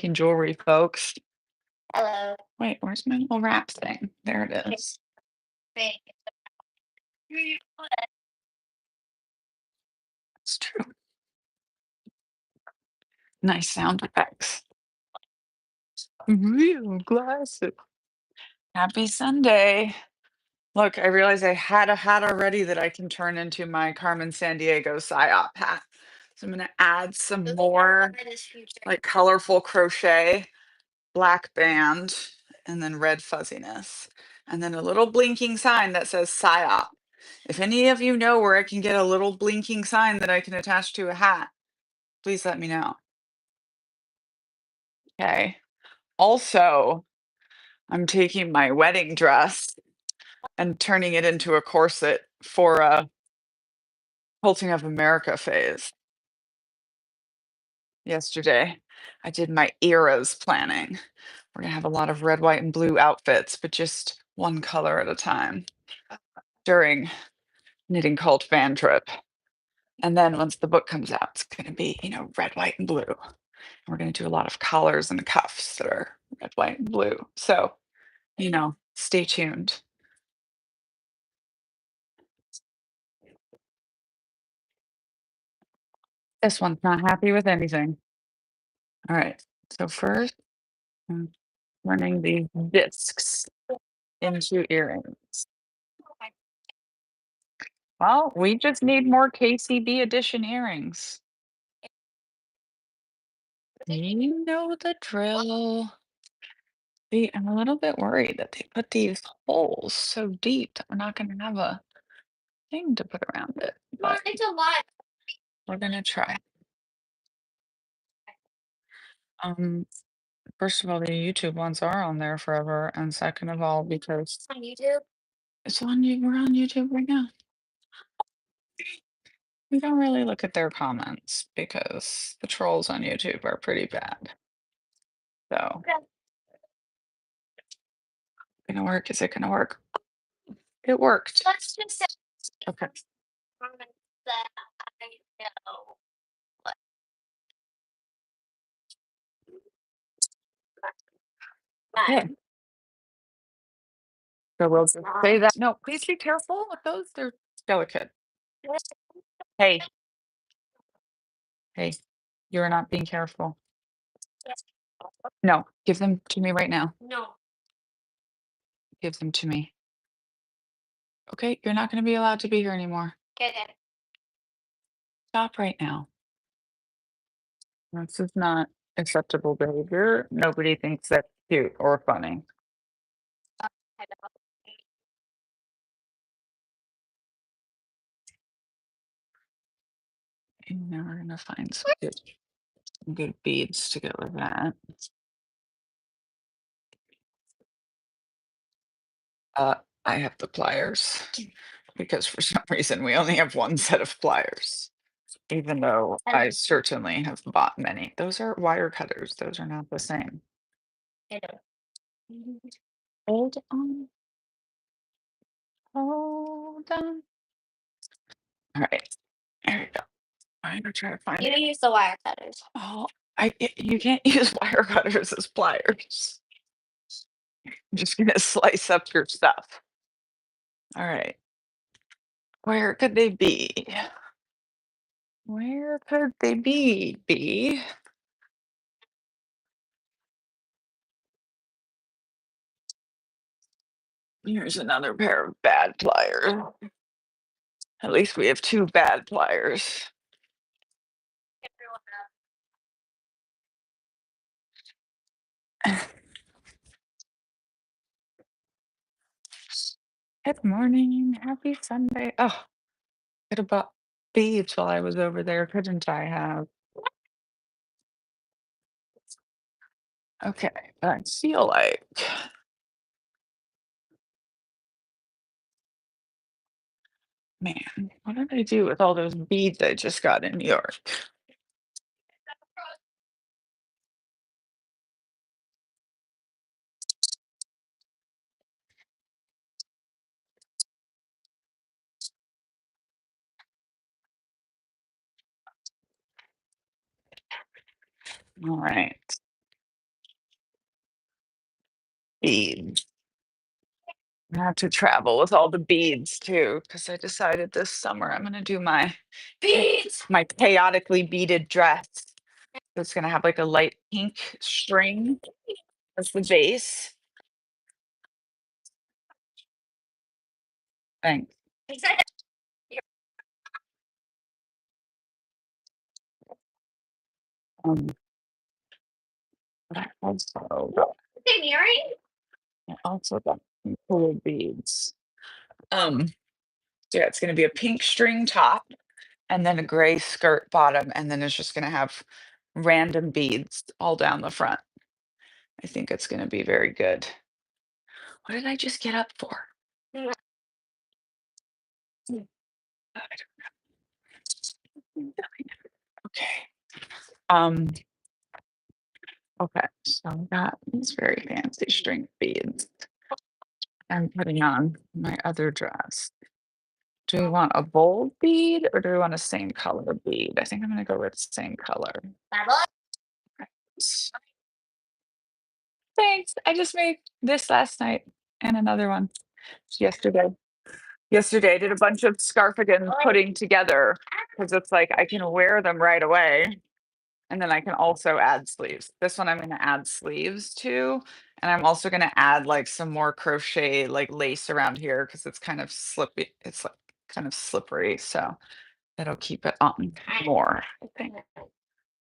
making jewelry, folks. Hello. Wait, where's my little wrap thing? There it is. Thank you. It's true. Nice sound effects. Real classic. Happy Sunday. Look, I realized I had a hat already that I can turn into my Carmen Sandiego PSYOP hat. So I'm gonna add some more like colorful crochet, black band, and then red fuzziness. And then a little blinking sign that says PSYOP. If any of you know where I can get a little blinking sign that I can attach to a hat, please let me know. Okay. Also, I'm taking my wedding dress and turning it into a corset for a Quilting of America phase. Yesterday, I did my eras planning. We're gonna have a lot of red, white, and blue outfits, but just one color at a time during Knitting Cult fan trip. And then once the book comes out, it's gonna be, red, white, and blue. We're gonna do a lot of collars and cuffs that are red, white, and blue. So, stay tuned. This one's not happy with anything. All right. So first, I'm running these discs into earrings. Well, we just need more KCB edition earrings. You know the drill. See, I'm a little bit worried that they put these holes so deep that we're not going to have a thing to put around it. But It's a lot. we're going to try. First of all, the YouTube ones are on there forever, and second of all, because On YouTube? it's on you, we're on YouTube right now. We don't really look at their comments because the trolls on YouTube are pretty bad. So, gonna work? Is it gonna work? It worked. Let's just say Okay. comments that I know. Yeah. So we'll just say that. No, please be careful with those. They're delicate. Hey, hey, you're not being careful. No, give them to me right now. No. Give them to me. Okay, you're not going to be allowed to be here anymore. Okay. Stop right now. This is not acceptable behavior. Nobody thinks that's cute or funny. And now we're going to find some good beads to go with that. I have the pliers because for some reason we only have one set of pliers, even though I certainly have bought many. Those are wire cutters. Those are not the same. I know. Hold on. Hold on. All right. There we go. I'm gonna try to find You it. use the wire cutters. Oh, you can't use wire cutters as pliers. I'm just gonna slice up your stuff. All right. Where could they be? Where could they be? Here's another pair of bad pliers. At least we have two bad pliers. Good morning. Happy Sunday. Oh, could have bought beads while I was over there, couldn't I have? Okay, I feel like man, what did I do with all those beads I just got in New York? All right. beads. I have to travel with all the beads too, because I decided this summer I'm gonna do my Beads. my chaotically beaded dress. It's gonna have like a light pink string as the base. Thanks. Um, but Itinerary. I also got some cool beads. Um, so yeah, it's gonna be a pink string top and then a gray skirt bottom, and then it's just gonna have random beads all down the front. I think it's gonna be very good. What did I just get up for? Mm. I don't know. Okay. Um, okay, so I got these very fancy string beads. I'm putting on my other dress. Do we want a bold bead or do we want a same color bead? I think I'm gonna go with same color. S- Thanks. I just made this last night and another one yesterday. Yesterday, I did a bunch of scarfigans putting together because it's like I can wear them right away. And then I can also add sleeves. This one I'm gonna add sleeves to, and I'm also gonna add like some more crochet like lace around here because it's kind of slippy. It's like kind of slippery, so that'll keep it on more, I think.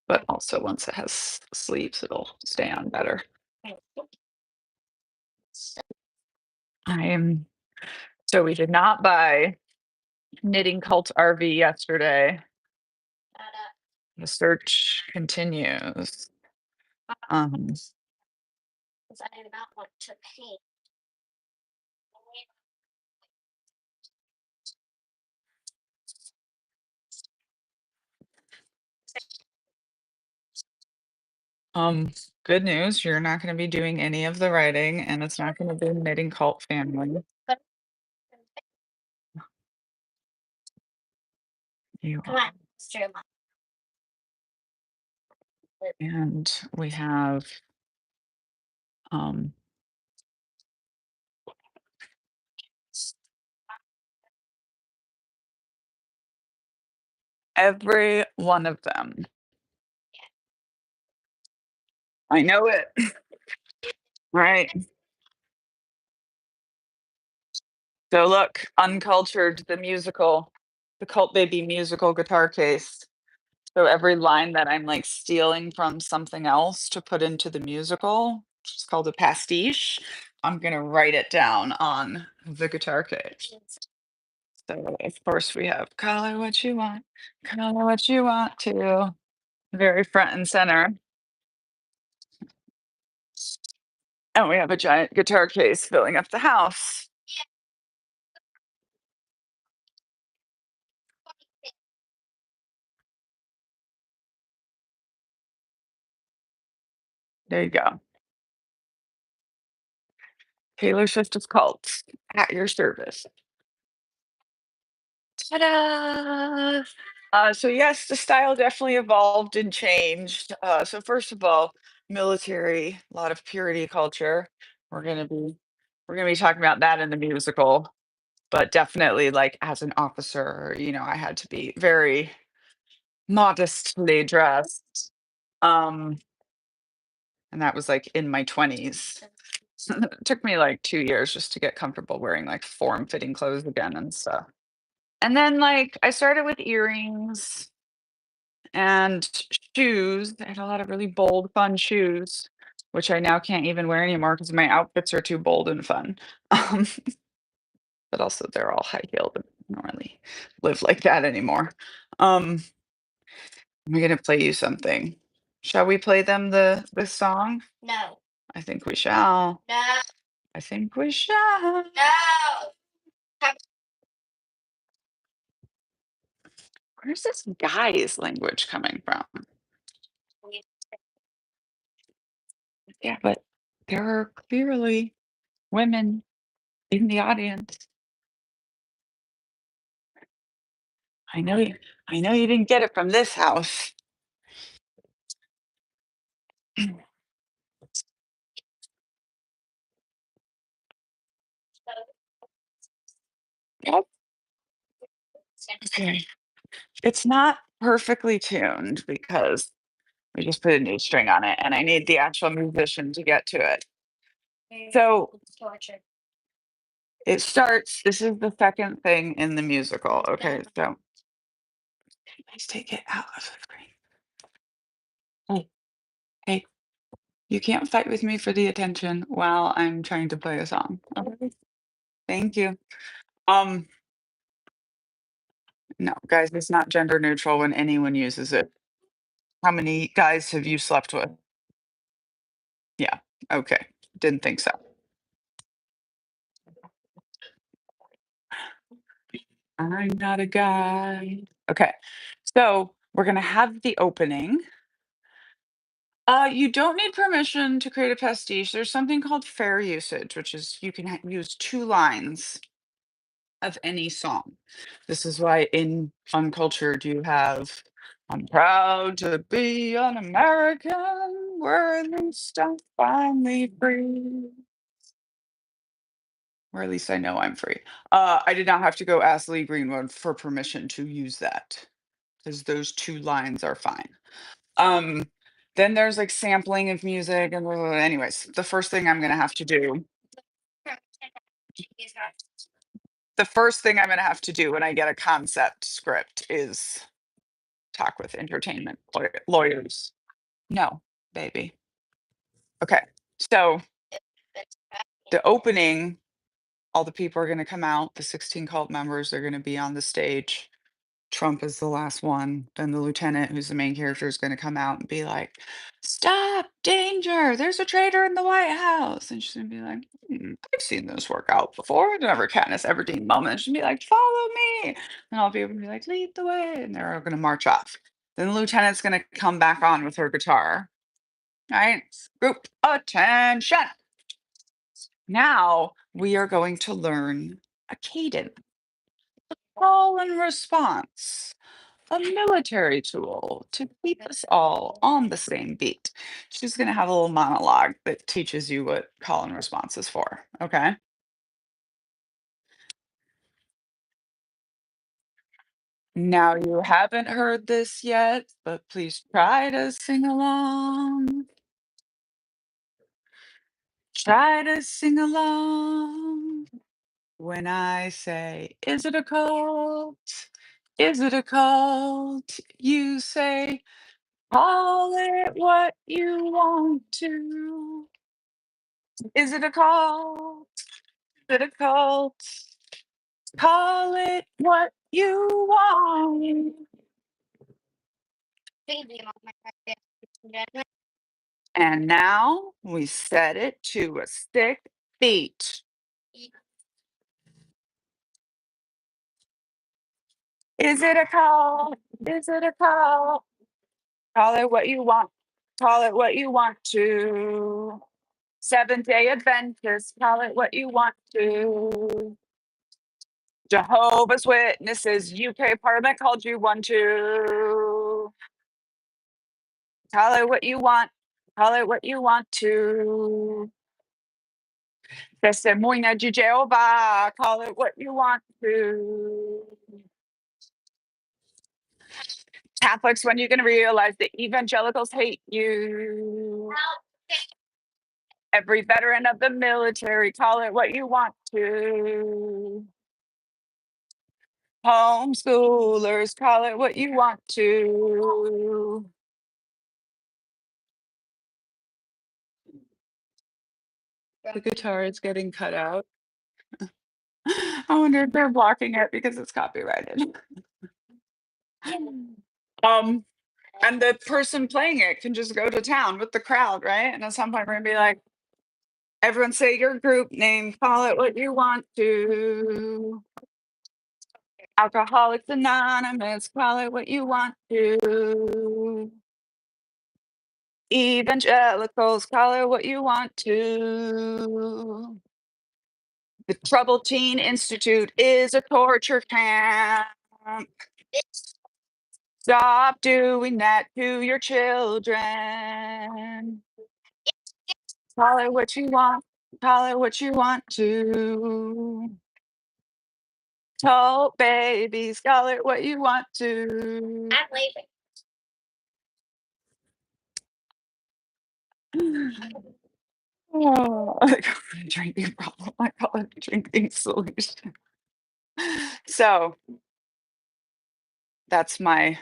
But also once it has sleeves, it'll stay on better. I'm so we did not buy Knitting Cult RV yesterday. The search continues. Um, Because I do not want to paint. um, good news, you're not gonna be doing any of the writing, and it's not gonna be Knitting Cult family. But You come are. on, let's do my And we have, um every one of them. I know it, right? So look, Uncultured, the musical, the Cult Baby musical guitar case. So every line that I'm like stealing from something else to put into the musical, which is called a pastiche, I'm gonna write it down on the guitar case. So of course we have call it what you want, call it what you want to, very front and center. And we have a giant guitar case filling up the house. There you go. Taylor Swift of Cults at your service. Ta-da! So yes, the style definitely evolved and changed. So first of all, military, a lot of purity culture. We're gonna be we're gonna be talking about that in the musical, but definitely like as an officer, I had to be very modestly dressed. Um, and that was like in my 20s. It took me like 2 years just to get comfortable wearing like form-fitting clothes again and stuff. And then like I started with earrings and shoes. I had a lot of really bold, fun shoes, which I now can't even wear anymore because my outfits are too bold and fun. Um, but also they're all high heeled and I don't really live like that anymore. Um, I'm gonna play you something. Shall we play them the song? no, I think we shall. no, I think we shall. no. Where's this guy's language coming from? Yeah, but there are clearly women in the audience. I know you I know you didn't get it from this house. Yep. Okay. It's not perfectly tuned because we just put a new string on it and I need the actual musician to get to it. So it starts, this is the second thing in the musical. Okay, so please take it out of the screen. Hey, hey, you can't fight with me for the attention while I'm trying to play a song. Okay. Thank you. Um, no, guys, it's not gender neutral when anyone uses it. How many guys have you slept with? Yeah. Okay. Didn't think so. I'm not a guy. Okay. So we're gonna have the opening. You don't need permission to create a pastiche. There's something called fair usage, which is you can use 2 lines of any song. This is why in Uncultured you have "I'm proud to be an American, where at least I'm finally free." Or at least I know I'm free. I did not have to go ask Lee Greenwood for permission to use that because those 2 lines are fine. Um, then there's like sampling of music and anyways, the first thing I'm gonna have to do, when I get a concept script is talk with entertainment lawyers. No, baby. Okay, so the opening, all the people are gonna come out. The 16 cult members are gonna be on the stage. Trump is the last one. Then the lieutenant, who's the main character, is going to come out and be like, "Stop, danger! There's a traitor in the White House." And she's going to be like, "I've seen this work out before. It's never Katniss Everdeen moment." She'll be like, "Follow me." And all people will be like, "Lead the way." And they're all going to march off. Then the lieutenant's going to come back on with her guitar. All right. Group attention. Now we are going to learn a cadence, call and response, a military tool to keep us all on the same beat. She's going to have a little monologue that teaches you what call and response is for. Okay. Now, you haven't heard this yet, but please try to sing along. Try to sing along. When I say, "Is it a cult? Is it a cult?" You say, "Call it what you want to." Is it a cult? Is it a cult? Call it what you want. And now we set it to a stick beat. Is it a cult? Is it a cult? Call it what you want. Call it what you want to. Seventh-day Adventist, call it what you want to. Jehovah's Witnesses, UK Parliament called you one to. Call it what you want. Call it what you want to. Testemunha de Jehovah, call it what you want to. Catholics, when you're going to realize that evangelicals hate you. Every veteran of the military, call it what you want to. Homeschoolers, call it what you want to. The guitar is getting cut out. I wonder if they're blocking it because it's copyrighted. Um, and the person playing it can just go to town with the crowd, right? And at some point, we're gonna be like, "Everyone say your group name, call it what you want to. Alcoholics Anonymous, call it what you want to. Evangelicals, call it what you want to. The Troubled Teen Institute is a torture camp. Stop doing that to your children. Call it what you want. Call it what you want to. Tall babies, call it what you want to. I'm leaving. Oh, I got a drinking problem. I call it a drinking solution. So that's my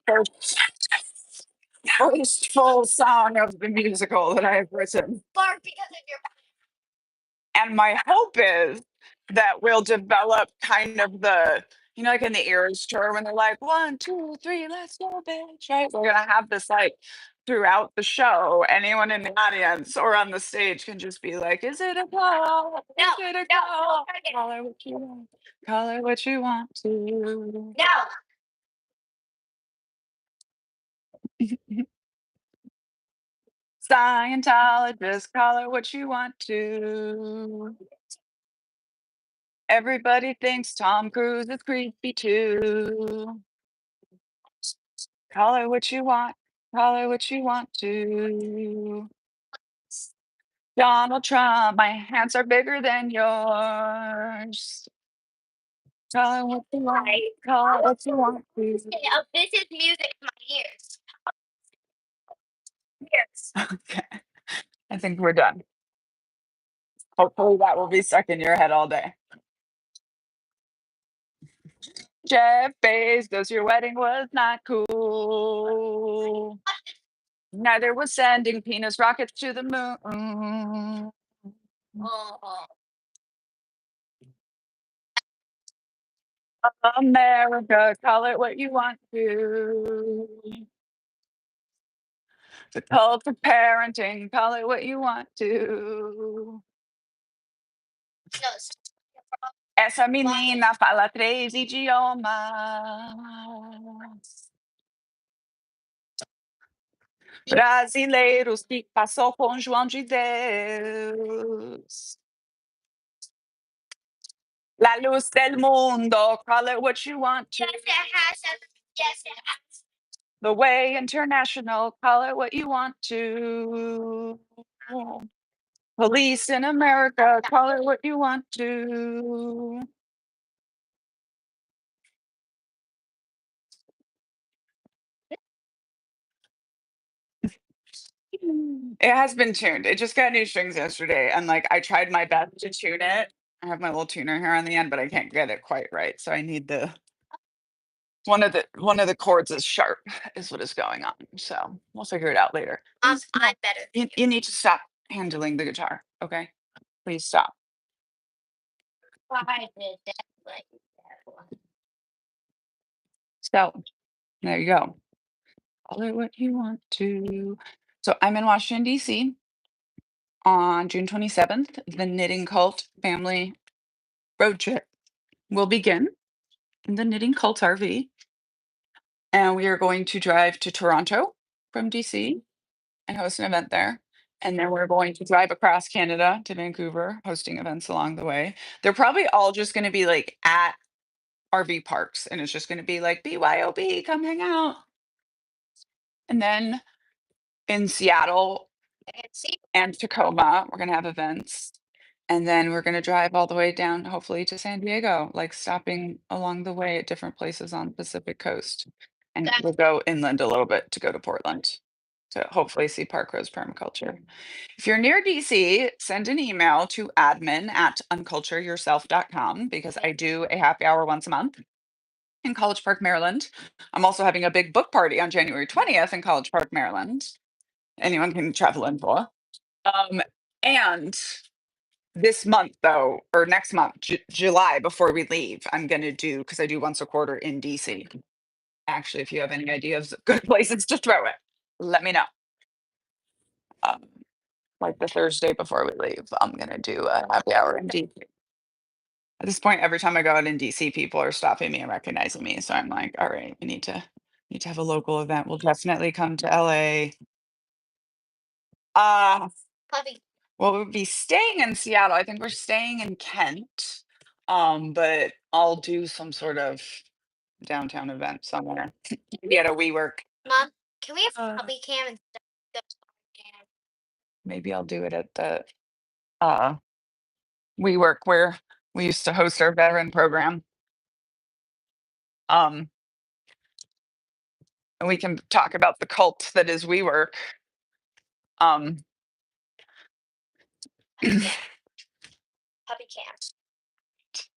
first, first full song of the musical that I have written. Bark because of your. And my hope is that we'll develop kind of the, you know, like in the Eras tour when they're like, 1, 2, 3, let's go, bitch. Right? We're gonna have this like throughout the show. Anyone in the audience or on the stage can just be like, is it a call? Is No, it a no, call? no, Call it what you want. Call it what you want to. no. Scientologist, call it what you want to. Everybody thinks Tom Cruise is creepy too. Call it what you want. Call it what you want to. Donald Trump, my hands are bigger than yours. Call it what you want. Call it what you want to. This is music in my ears. Ears. Okay. I think we're done. Hopefully that will be stuck in your head all day. Jeff Bezos, your wedding was not cool. Neither was sending penis rockets to the moon. Oh. America, call it what you want to. The cult of parenting, call it what you want to. No. Essa menina fala 3 idiomas. Brasileiros, que passou com João de Deus. La luz del mundo, call it what you want to. Yes, it has. Yes, it has. The way international, call it what you want to. Police in America, call it what you want to. It has been tuned. It just got new strings yesterday, and like I tried my best to tune it. I have my little tuner here on the end, but I can't get it quite right. So I need the one of the chords is sharp, is what is going on. So we'll figure it out later. I'm better. You need to stop handling the guitar, okay? Please stop. I did that like that one. So there you go. Call it what you want to. So I'm in Washington, D.C. on June 27th. The Knitting Cult family road trip will begin in the Knitting Cult RV. And we are going to drive to Toronto from DC and host an event there. And then we're going to drive across Canada to Vancouver, hosting events along the way. They're probably all just going to be like at RV parks, and it's just going to be like BYOB, come hang out. And then in Seattle And see, and Tacoma, we're going to have events. And then we're going to drive all the way down, hopefully, to San Diego, like stopping along the way at different places on the Pacific coast. And That- we'll go inland a little bit to go to Portland to hopefully see Park Rose Permaculture. If you're near DC, send an email to admin@uncultureyourself.com because I do a happy hour once a month in College Park, Maryland. I'm also having a big book party on January 20th in College Park, Maryland. Anyone can travel in for. And this month, though, or next month, July, before we leave, I'm going to do, because I do once a quarter in DC. Actually, if you have any ideas of good places to throw it, let me know. Like the Thursday before we leave, I'm going to do a happy hour in DC. At this point, every time I go out in DC, people are stopping me and recognizing me. So I'm like, all right, we need to have a local event. We'll definitely come to LA. puppy. Well, we'll be staying in Seattle. I think we're staying in Kent. But I'll do some sort of downtown event somewhere. Maybe at a WeWork. Mom, can we have Uh. puppy cam instead of the cam? Maybe I'll do it at the uh WeWork where we used to host our veteran program. And we can talk about the cult that is WeWork. Um, Puppy can't.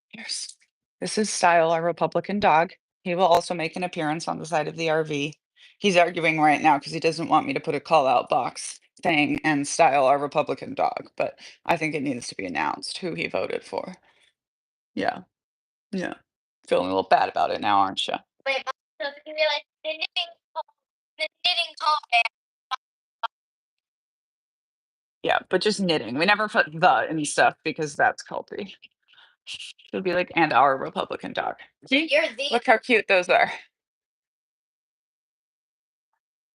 Here's this is Style, our Republican dog. He will also make an appearance on the side of the RV. He's arguing right now because he doesn't want me to put a call out box saying and Style, our Republican dog, but I think it needs to be announced who he voted for. Yeah, yeah. Feeling a little bad about it now, aren't you? Wait, Mom, so did you realize the knitting call Yeah, but just knitting. We never put the in stuff because that's culty. It would be like, and our Republican dog. See? You're the Look how cute those are.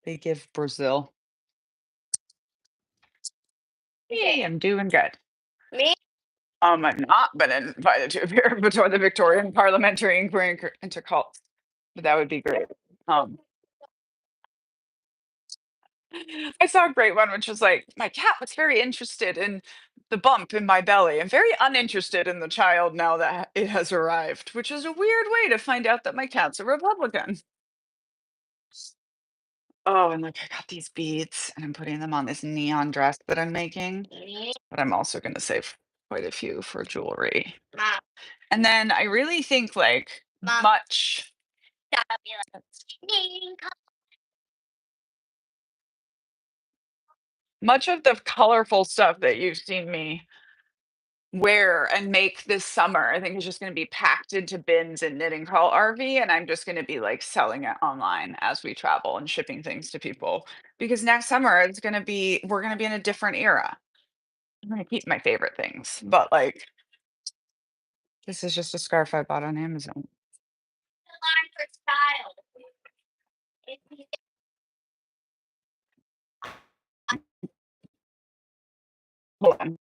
They give Brazil. Hey, I'm doing good. me. I've not been invited to appear before the Victorian Parliamentary Inquiry into cults, but that would be great. Um, I saw a great one, which was like, my cat was very interested in the bump in my belly and very uninterested in the child now that it has arrived, which is a weird way to find out that my cat's a Republican. Oh, and look, I got these beads and I'm putting them on this neon dress that I'm making, but I'm also going to save quite a few for jewelry. Mom, And then I really think like Mom. much that'll be like knitting call. much of the colorful stuff that you've seen me wear and make this summer, I think is just going to be packed into bins in Knitting Crawl RV, and I'm just going to be like selling it online as we travel and shipping things to people. Because next summer it's going to be we're going to be in a different era. I'm going to keep my favorite things, but like this is just a scarf I bought on Amazon. Line for style. Hold on.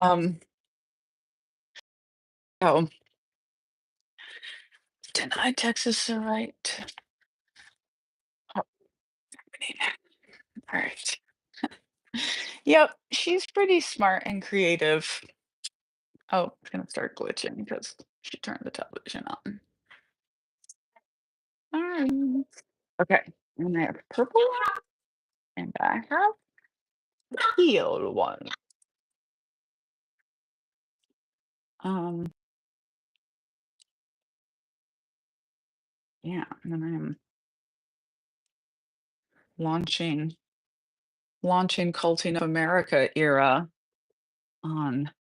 Um, oh, denied Texas the right. Oh, all right. Yep, she's pretty smart and creative. Oh, it's gonna start glitching because she turned the television on. All right. Okay, and I have purple one, and I have teal one. Um, yeah, and then I'm launching Culting of America era on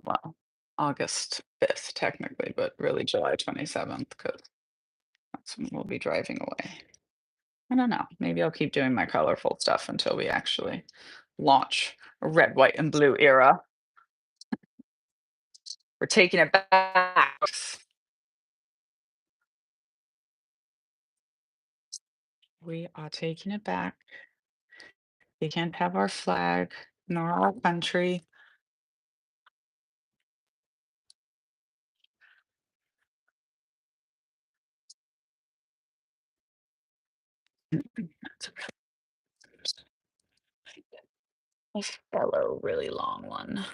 well, August 5th technically, but really July 27th because that's when we'll be driving away. I don't know. Maybe I'll keep doing my colorful stuff until we actually launch a red, white, and blue era. We're taking it back. We are taking it back. We can't have our flag nor our country. That's a fellow really long one.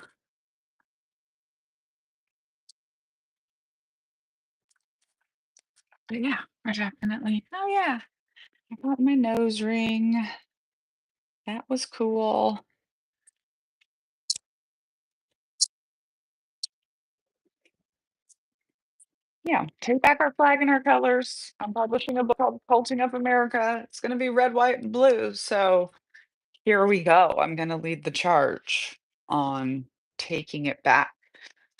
But yeah, we're definitely. Oh yeah, I got my nose ring. That was cool. Yeah, take back our flag and our colors. I'm publishing a book called Culting of America. It's going to be red, white, and blue. So here we go. I'm going to lead the charge on taking it back.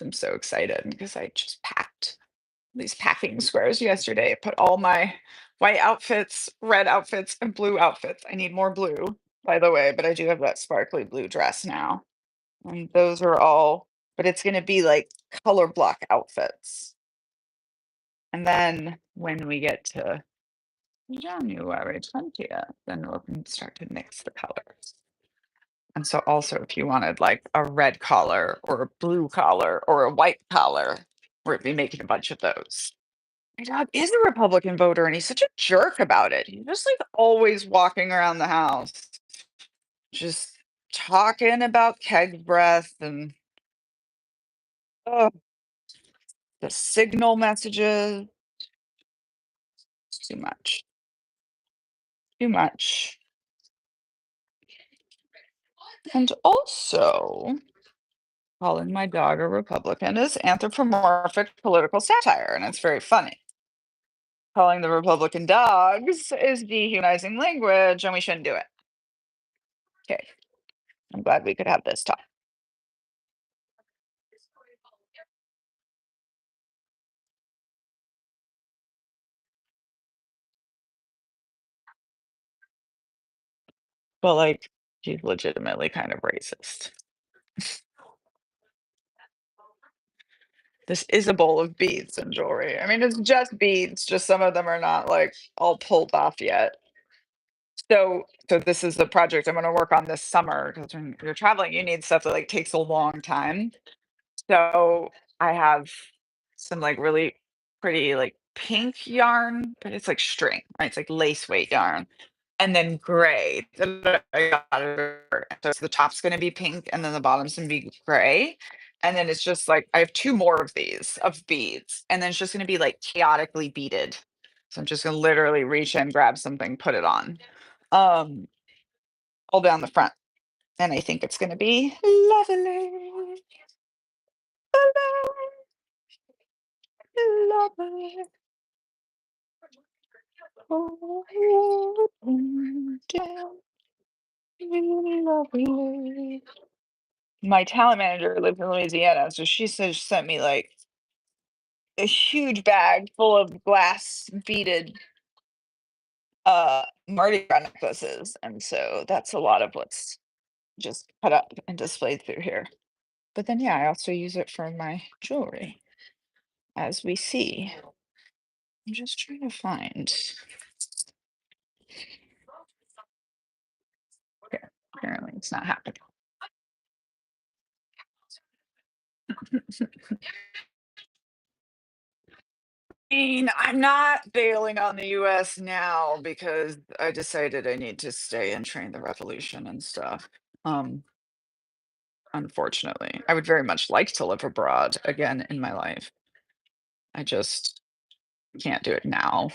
I'm so excited because I just packed these packing squares yesterday. I put all my white outfits, red outfits, and blue outfits. I need more blue, by the way, but I do have that sparkly blue dress now. And those are all, but it's going to be like color block outfits. And then when we get to January 20th, then we'll can start to mix the colors. And so also if you wanted like a red collar or a blue collar or a white collar, we'd be making a bunch of those. My dog is a Republican voter and he's such a jerk about it. He's just like always walking around the house, just talking about keg breath and oh, the signal messages. It's too much. Too much. And also, calling my dog a Republican is anthropomorphic political satire, and it's very funny. Calling the Republican dogs is dehumanizing language, and we shouldn't do it. Okay, I'm glad we could have this talk. But like, she's legitimately kind of racist. This is a bowl of beads and jewelry. I mean, it's just beads, just some of them are not like all pulled off yet. So this is the project I'm gonna work on this summer because when you're traveling, you need stuff that like takes a long time. So I have some like really pretty like pink yarn, but it's like string, right? It's like lace weight yarn. And then gray. That I got so the top's gonna be pink and then the bottom's gonna be gray. And then it's just like I have two more of these of beads, and then it's just gonna be like chaotically beaded. So I'm just gonna literally reach in, grab something, put it on. Um, all down the front. And I think it's gonna be lovely. Lovely. Oh, down, lovely. My talent manager lives in Louisiana, so she says sent me like a huge bag full of glass beaded Mardi Gras necklaces. And so that's a lot of what's just cut up and displayed through here. But then yeah, I also use it for my jewelry, as we see. I'm just trying to find. Okay, apparently it's not happening. Mean, I'm not bailing on the US now because I decided I need to stay and train the revolution and stuff. Um, Unfortunately, I would very much like to live abroad again in my life. I just can't do it now.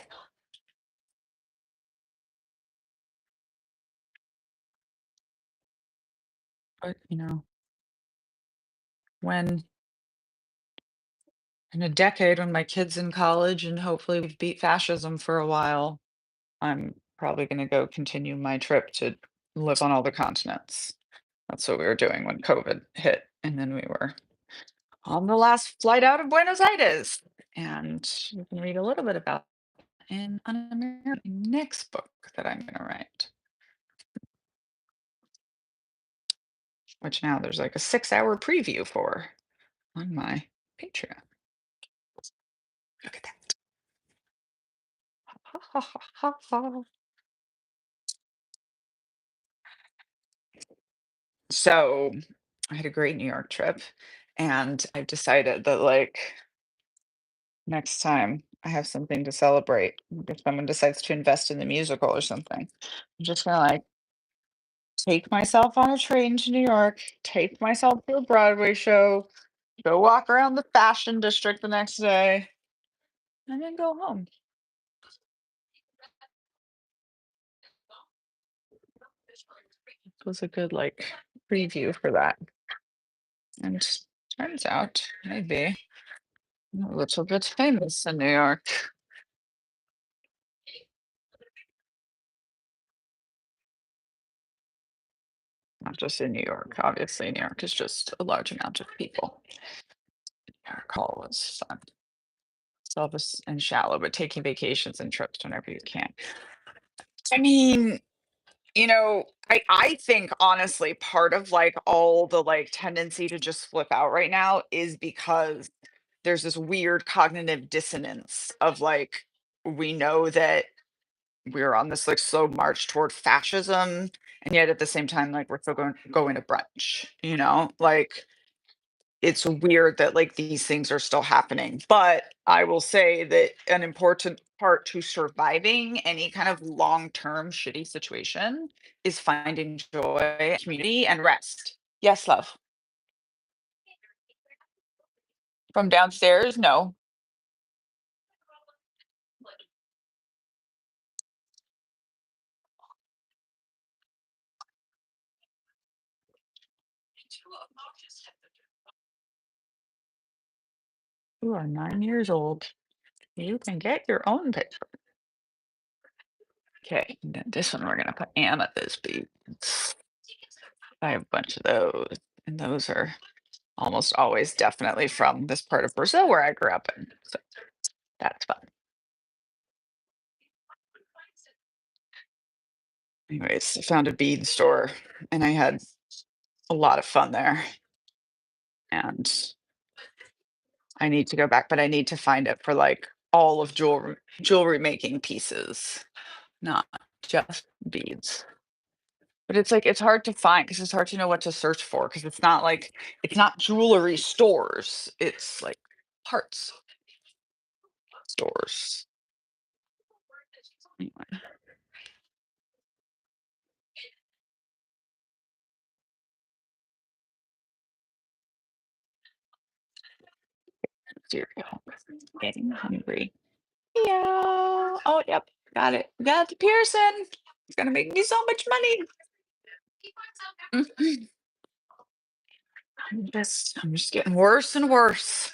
But, when in a decade, when my kid's in college and hopefully we've beat fascism for a while, I'm probably going to go continue my trip to live on all the continents. That's what we were doing when COVID hit. And then we were on the last flight out of Buenos Aires. And you can read a little bit about in Un-American next book that I'm going to write, which now there's like a 6-hour preview for on my Patreon. Look at that. Ha, ha, ha, ha, ha. So I had a great New York trip, and I've decided that like next time I have something to celebrate, if someone decides to invest in the musical or something, I'm just gonna like take myself on a train to New York, take myself to a Broadway show, go walk around the fashion district the next day, and then go home. It was a good like preview for that. And turns out maybe I'm a little bit famous in New York. Not just in New York. Obviously, New York is just a large amount of people. Our call was fun. Selfish and shallow, but taking vacations and trips whenever you can. I mean, I think honestly, part of like all the like tendency to just flip out right now is because there's this weird cognitive dissonance of like we know that we're on this like slow march toward fascism, and yet at the same time, like we're still going to brunch, like it's weird that like these things are still happening. But I will say that an important part to surviving any kind of long-term shitty situation is finding joy, community, and rest. Yes, love. From downstairs? No. You are 9 years old. You can get your own picture. Okay, then this one we're gonna put amethyst beads. I have a bunch of those, and those are almost always definitely from this part of Brazil where I grew up in. So that's fun. Anyways, I found a bead store and I had a lot of fun there. And I need to go back, but I need to find it for like all of jewelry making pieces, not just beads. But it's like it's hard to find because it's hard to know what to search for because it's not jewelry stores. It's like parts stores. Anyway, cereal. Getting hungry. Yeah. Oh, yep. Got it. Got the Pearson. It's gonna make me so much money. Mhm. I'm just getting worse and worse.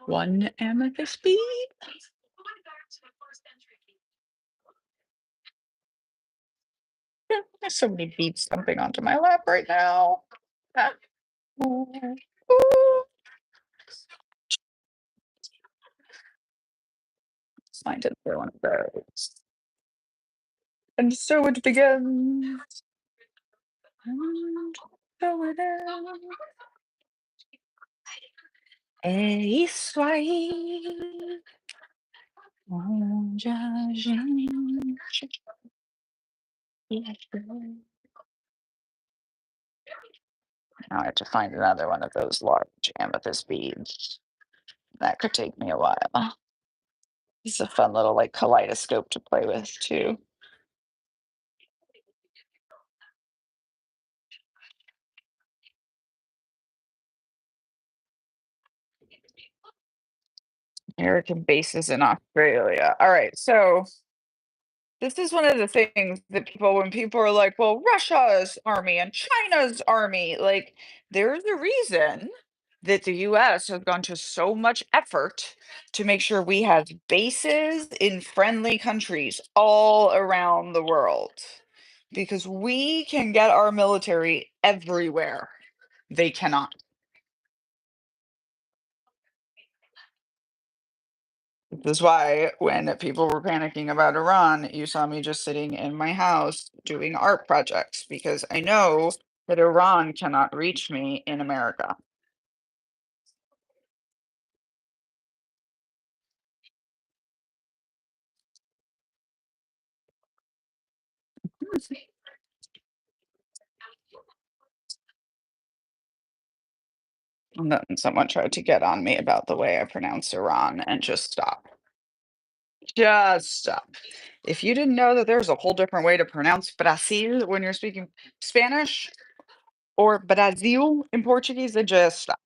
One amethyst bead. There's so many beads dumping onto my lap right now. Ah, ooh, ooh. Let's find another one of those. And so it begins. And so it ends. É isso aí. Onde a gente chegou. Now I have to find another one of those large amethyst beads. That could take me a while. It's a fun little like kaleidoscope to play with too. American bases in Australia. All right, so this is one of the things that when people are like, well, Russia's army and China's army, like, there's a reason that the US has gone to so much effort to make sure we have bases in friendly countries all around the world because we can get our military everywhere. They cannot. This is why when people were panicking about Iran, you saw me just sitting in my house doing art projects because I know that Iran cannot reach me in America. And then someone tried to get on me about the way I pronounce Iran and just stop. Just stop. If you didn't know that there's a whole different way to pronounce Brazil when you're speaking Spanish or Brazil in Portuguese, then just stop.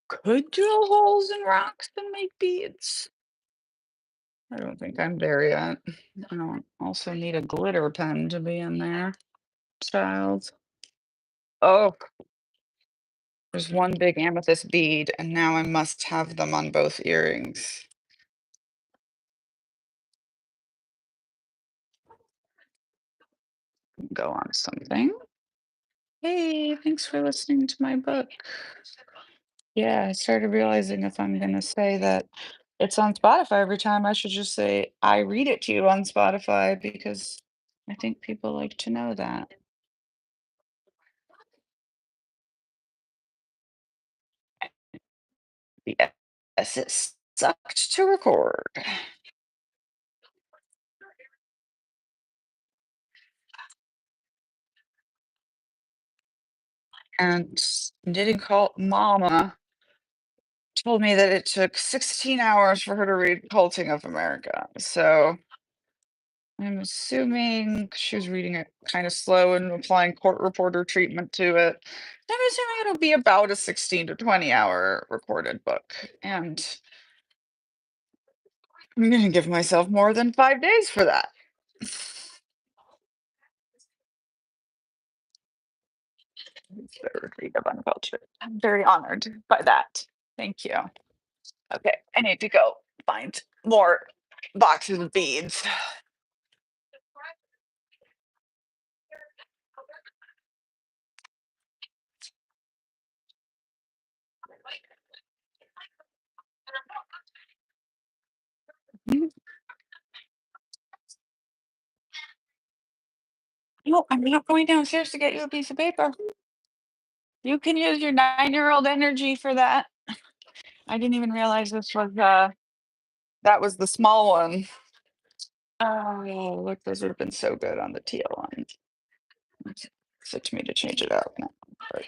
Could drill holes in rocks and make beads. I don't think I'm there yet. I don't also need a glitter pen to be in there. Child. Oh, there's one big amethyst bead, and now I must have them on both earrings. Go on something. Hey, thanks for listening to my book. Yeah, I started realizing if I'm gonna say that it's on Spotify every time, I should just say I read it to you on Spotify because I think people like to know that. Yes, it sucked to record. And Knitting Cult Mama told me that it took 16 hours for her to read Culting of America. So I'm assuming she was reading it kind of slow and applying court reporter treatment to it. I'm assuming it'll be about a 16 to 20-hour recorded book. And I'm going to give myself more than 5 days for that. Third read of Uncultured. I'm very honored by that. Thank you. Okay, I need to go find more boxes of beads. No, I'm not going downstairs to get you a piece of paper. You can use your 9-year-old energy for that. I didn't even realize this was that was the small one. Oh, look, those would have been so good on the teal one. It's such me to change it out now. But,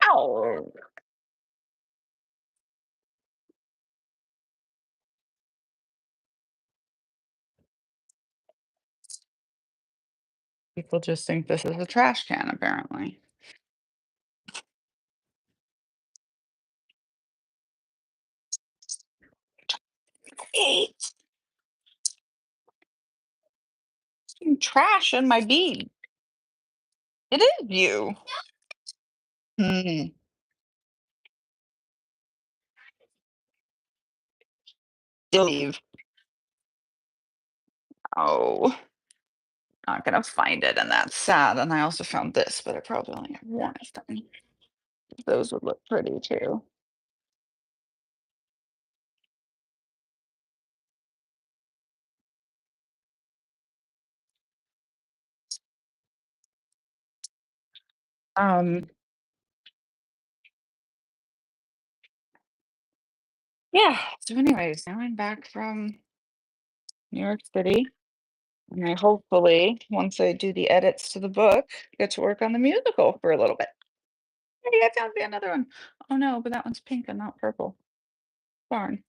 ow. People just think this is a trash can, apparently. Hey, trash in my bead. It is you. Hmm. Leave. Oh, not gonna find it, and that's sad. And I also found this, but I probably only have one of them. Those would look pretty too. Um, yeah. So, anyways, now I'm back from New York City, and I hopefully, once I do the edits to the book, get to work on the musical for a little bit. Hey, I found another one. Oh no, but that one's pink and not purple. Darn.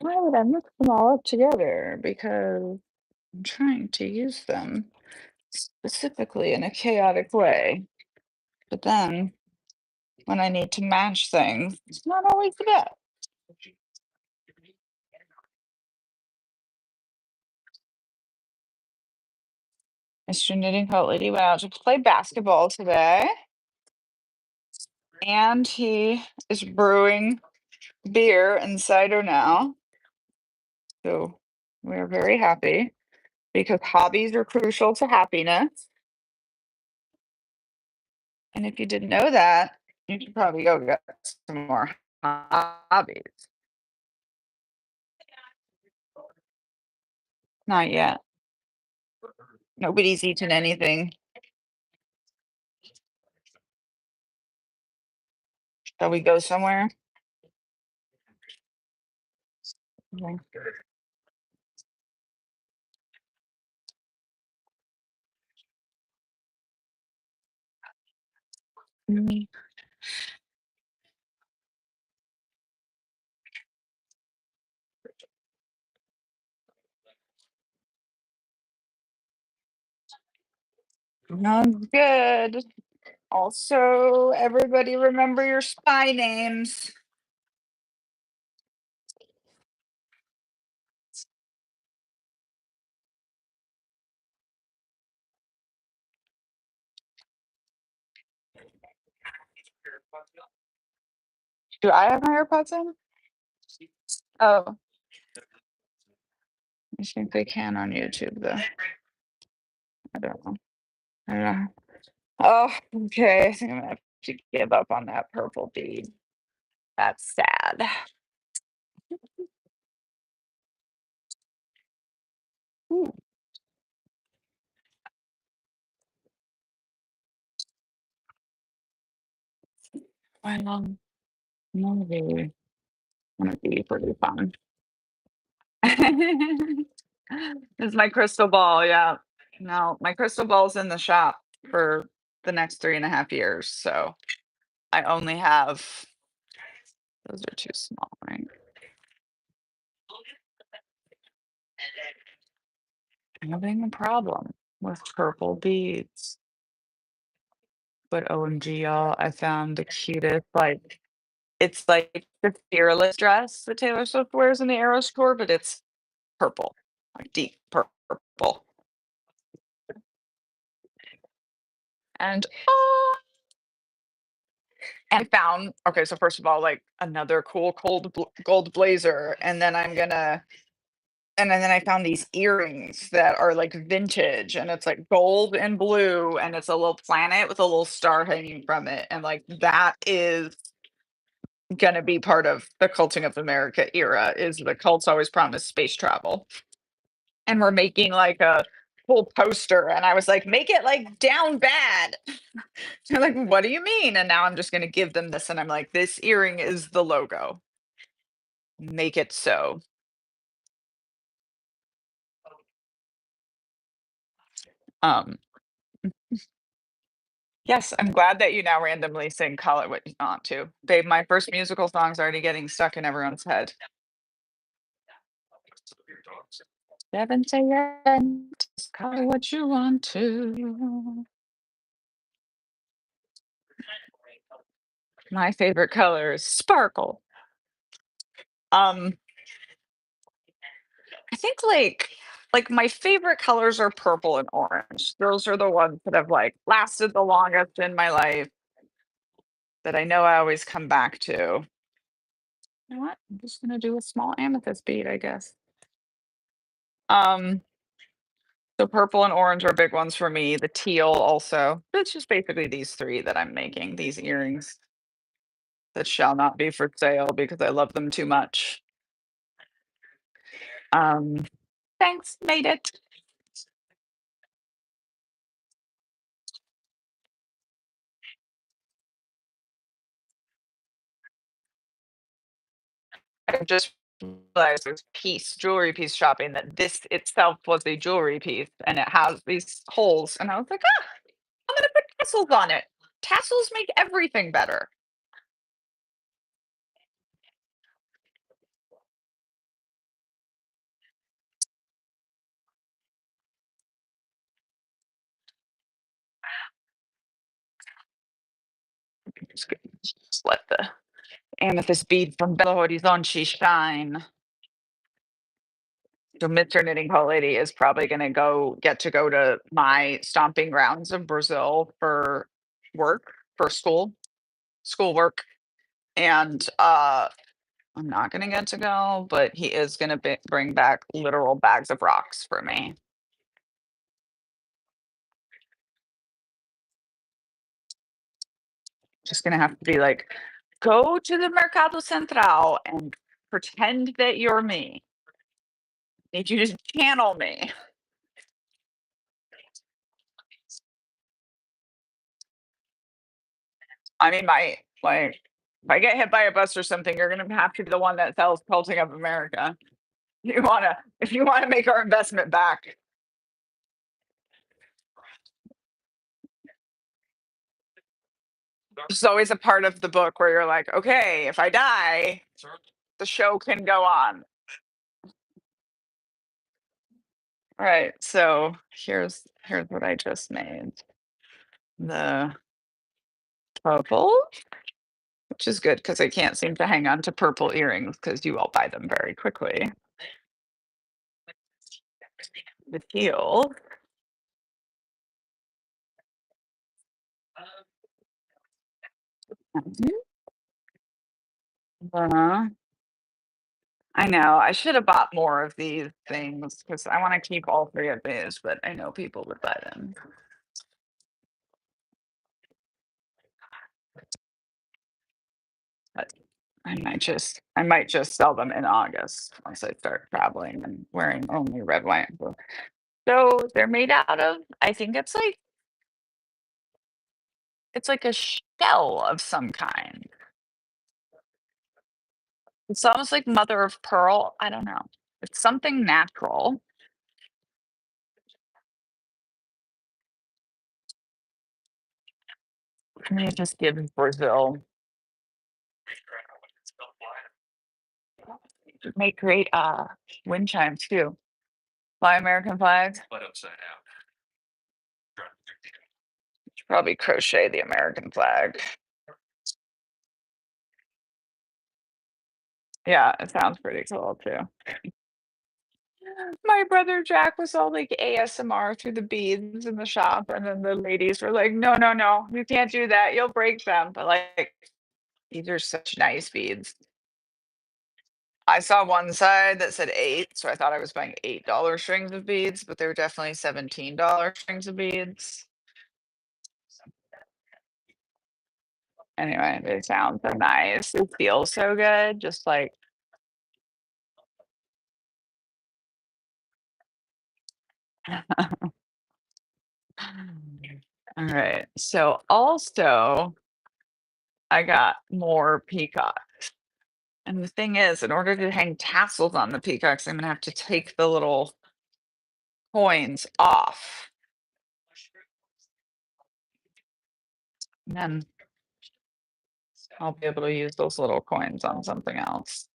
Why would I mix them all up together? Because I'm trying to use them specifically in a chaotic way. But then when I need to match things, it's not always the best. Mr. Knitting Coat Lady went out to play basketball today, and he is brewing beer and cider now. So we're very happy because hobbies are crucial to happiness. And if you didn't know that, you should probably go get some more hobbies. Not yet. Nobody's eaten anything. Shall we go somewhere? Okay. Mm, Sounds good. Also, everybody remember your spy names. Do I have my AirPods in? Oh, I think they can on YouTube though. I don't know. I don't know. Oh, okay. I think I'm gonna have to give up on that purple bead. That's sad. Ooh, well, maybe gonna be pretty fun. This is my crystal ball. Yeah. No, my crystal ball's in the shop for the next 3.5 years. So I only have, those are too small, right? I'm having a problem with purple beads. But OMG, y'all, I found the cutest, like, it's like the Fearless dress that Taylor Swift wears in the Eras tour, but it's purple, like deep purple. And I found, okay, so first of all, like another cool gold blazer, and then I found these earrings that are like vintage, and it's like gold and blue, and it's a little planet with a little star hanging from it, and like that is gonna be part of the culting of America era. Is the cults always promise space travel, and we're making like a full poster, and I was like, make it like down bad. They're like, what do you mean? And now I'm just gonna give them this, and I'm like, this earring is the logo. Make it so. Um, yes, I'm glad that you now randomly sing "Call It What You Want to." Babe, my first musical song's already getting stuck in everyone's head. 7 just call it what you want to. My favorite color is sparkle. Um, I think like my favorite colors are purple and orange. Those are the ones that have like lasted the longest in my life that I know I always come back to. You know what? I'm just gonna do a small amethyst bead, I guess. Um, so purple and orange are big ones for me. The teal also. It's just basically these three that I'm making, these earrings that shall not be for sale because I love them too much. Um, thanks, made it. I just realized with jewelry piece shopping that this itself was a jewelry piece and it has these holes. And I was like, ah, I'm gonna put tassels on it. Tassels make everything better. Just let the amethyst bead from Belo Horizonte shine. So Mr. Knitting Call Lady is probably gonna get to go to my stomping grounds of Brazil for work, for schoolwork. And I'm not gonna get to go, but he is gonna bring back literal bags of rocks for me. Just gonna have to be like, go to the Mercado Central and pretend that you're me. Need you to channel me. I mean, my like, if I get hit by a bus or something, you're gonna have to be the one that sells Pelting of America. If you wanna make our investment back. There's always a part of the book where you're like, okay, if I die, the show can go on. Right. So here's what I just made. The purple, which is good because I can't seem to hang on to purple earrings because you all buy them very quickly. The teal, Uh-huh. I know. I should have bought more of these things because I want to keep all three of these, but I know people would buy them. But I might just sell them in August once I start traveling and wearing only red, white, and blue. So they're made out of, I think it's like a shell of some kind. It's almost like mother of pearl. I don't know. It's something natural. I mean, it just gives Brazil make great wind chimes too. Fly American flags. Should probably crochet the American flag. Yeah, it sounds pretty cool too. My brother Jack was all like ASMR through the beads in the shop, and then the ladies were like, "No, no, no, you can't do that. You'll break them." But like, these are such nice beads. I saw one side that said 8, so I thought I was buying $8 strings of beads, but they were definitely $17 strings of beads. Anyway, they sound so nice. It feels so good, just like all right. So also I got more peacocks. And the thing is, in order to hang tassels on the peacocks, I'm gonna have to take the little coins off. And then I'll be able to use those little coins on something else.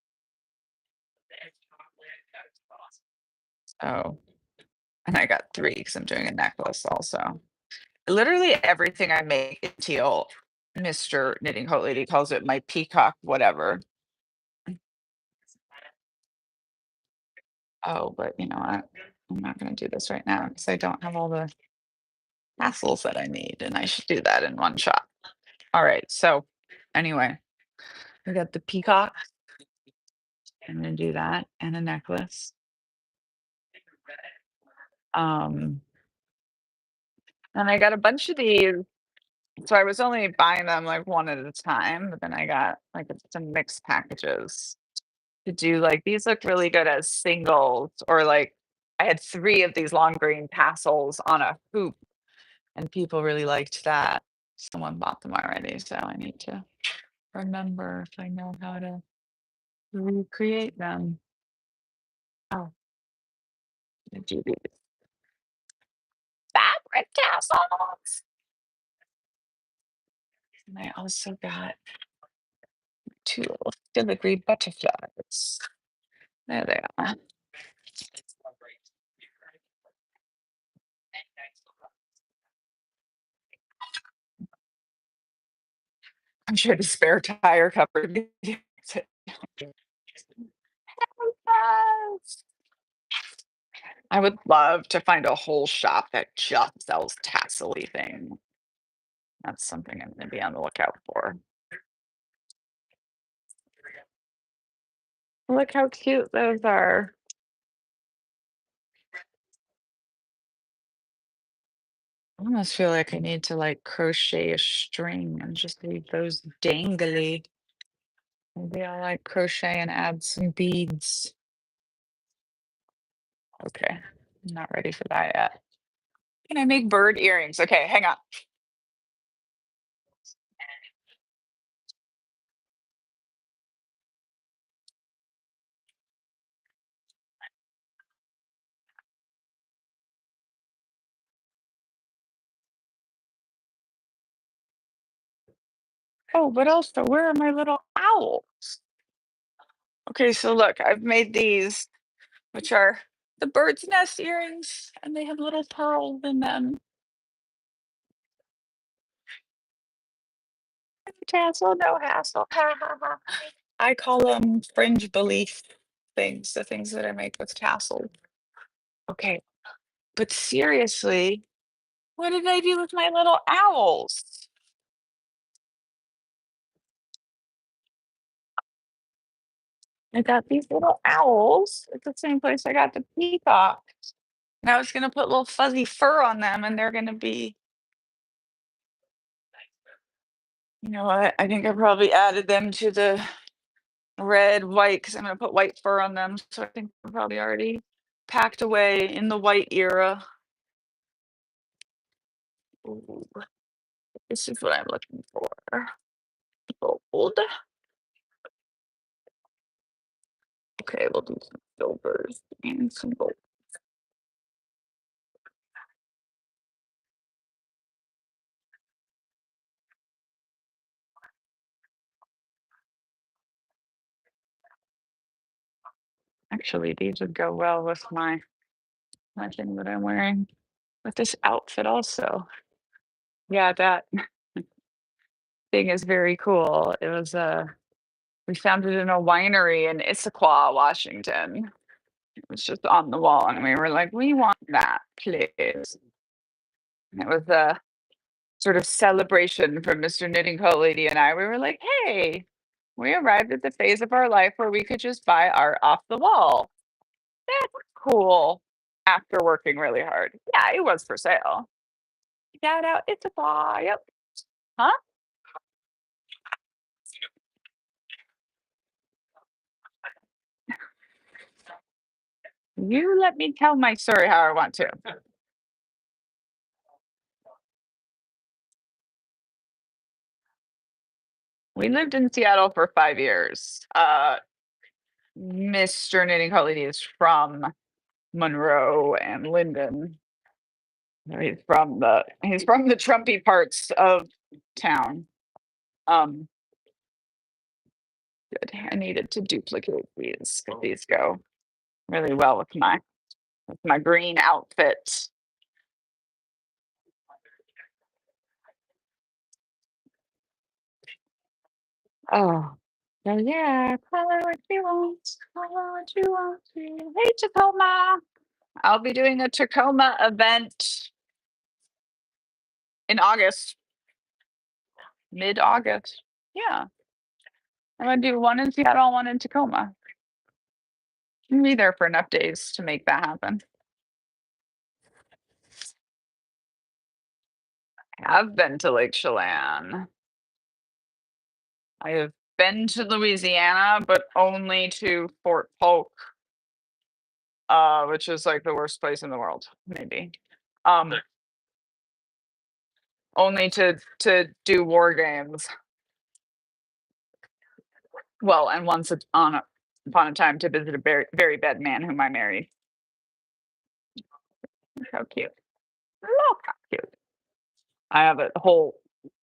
Oh, and I got 3 because I'm doing a necklace also. Literally everything I make in teal, Mr. Knitting Coat Lady calls it my peacock whatever. Oh, but you know what? I'm not gonna do this right now because I don't have all the tassels that I need, and I should do that in one shot. All right, so anyway, we got the peacock. I'm gonna do that and a necklace. Um, and I got a bunch of these. So I was only buying them like one at a time, but then I got like some mixed packages to do like these look really good as singles or like I had 3 of these long green tassels on a hoop and people really liked that. Someone bought them already, so I need to remember if I know how to recreate them. Oh, I do these fabric tassels. And I also got 2 filigree butterflies. There they are. I'm sure the spare tire covered. Yes. I would love to find a whole shop that just sells tassel-y things. That's something I'm gonna be on the lookout for. Look how cute those are. I almost feel like I need to like crochet a string and just leave those dangly. Maybe I'll like crochet and add some beads. Okay, I'm not ready for that yet. Can I make bird earrings? Okay, hang on. Oh, but also, where are my little owls? Okay, so look, I've made these, which are the bird's nest earrings, and they have little pearls in them. Tassel, no hassle. Ha ha ha. I call them fringe belief things, the things that I make with tassels. Okay, but seriously, what did I do with my little owls? I got these little owls at the same place I got the peacock. And I was gonna put little fuzzy fur on them, and they're gonna be, you know what? I think I probably added them to the red, white, because I'm gonna put white fur on them. So I think they're probably already packed away in the white era. Ooh, this is what I'm looking for. Gold. Okay, we'll do some silvers and some gold. Actually, these would go well with my thing that I'm wearing with this outfit also. Yeah, that thing is very cool. It was we found it in a winery in Issaquah, Washington. It was just on the wall, and we were like, "We want that, please." And it was a sort of celebration from Mr. Knitting Coat Lady and I. We were like, "Hey, we arrived at the phase of our life where we could just buy art off the wall. That's cool." After working really hard. Yeah, it was for sale. Shout out Issaquah. Yep. Huh? You let me tell my story how I want to. We lived in Seattle for 5 years. Mr. Knitting Coat Lady is from Monroe and Linden. No, he's from the Trumpy parts of town. Um, Good. I needed to duplicate these. 'Cause these go really well with my green outfit. Oh, so yeah, color what you want, color what you want to. Hey, Tacoma. I'll be doing a Tacoma event in August, mid-August. Yeah, I'm gonna do one in Seattle, one in Tacoma. I'll be there for enough days to make that happen. I've been to Lake Chelan. I have been to Louisiana, but only to Fort Polk, which is like the worst place in the world, maybe. Um, Only to do war games. Well, and once upon a time to visit a very very bad man whom I married. How cute! Look how cute! I have a whole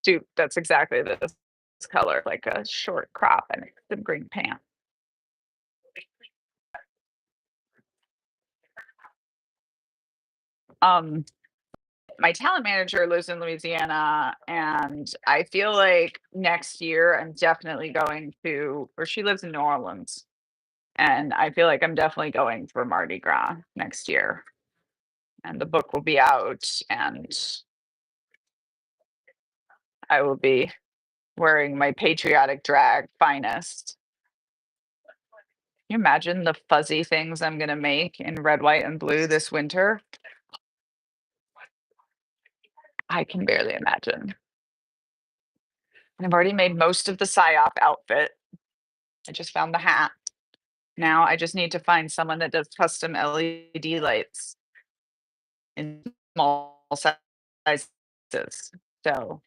suit that's exactly this color, like a short crop and some green pants. Um, my talent manager lives in Louisiana, and I feel like next year I'm definitely going to, or she lives in New Orleans, and I feel like I'm definitely going for Mardi Gras next year. And the book will be out, and I will be wearing my patriotic drag finest. Can you imagine the fuzzy things I'm gonna make in red, white, and blue this winter? I can barely imagine. And I've already made most of the psyop outfit. I just found the hat. Now I just need to find someone that does custom LED lights in small sizes. So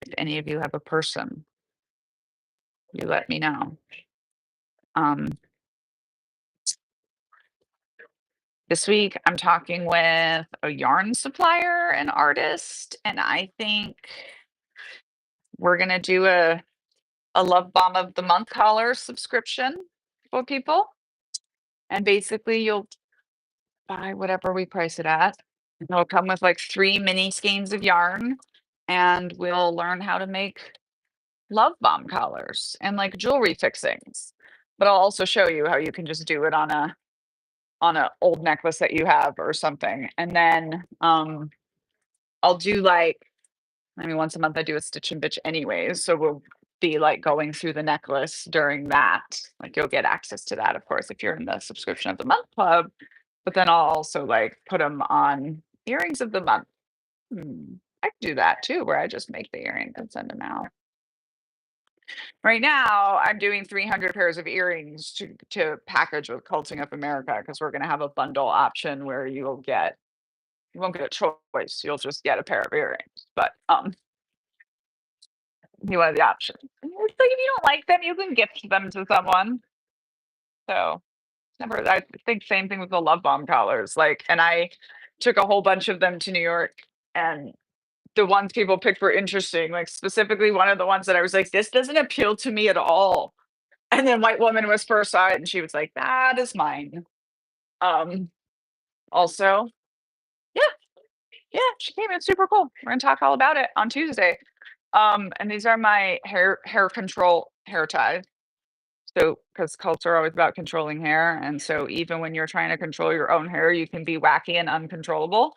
if any of you have a person, you let me know. Um, this week I'm talking with a yarn supplier and artist, and I think we're gonna do a love bomb of the month collar subscription for people. And basically you'll buy whatever we price it at. It'll come with like 3 mini skeins of yarn, and we'll learn how to make love bomb collars and like jewelry fixings. But I'll also show you how you can just do it on a old necklace that you have or something. And then I'll do like, I mean, once a month I do a stitch and bitch anyways. So be like going through the necklace during that. Like you'll get access to that, of course, if you're in the subscription of the month club. But then I'll also like put them on earrings of the month. I can do that too, where I just make the earrings and send them out. Right now, I'm doing 300 pairs of earrings to package with Culting Up America because we're going to have a bundle option where you won't get a choice. You'll just get a pair of earrings. But you have the option. And it's like if you don't like them, you can gift them to someone. So never. I think same thing with the love bomb collars. Like, and I took a whole bunch of them to New York, and the ones people picked were interesting. Like specifically, one of the ones that I was like, this doesn't appeal to me at all. And then white woman was first saw it, and she was like, that is mine. Also, yeah, yeah, she came in super cool. We're gonna talk all about it on Tuesday. And these are my hair control hair ties. So, because cults are always about controlling hair, and so even when you're trying to control your own hair, you can be wacky and uncontrollable.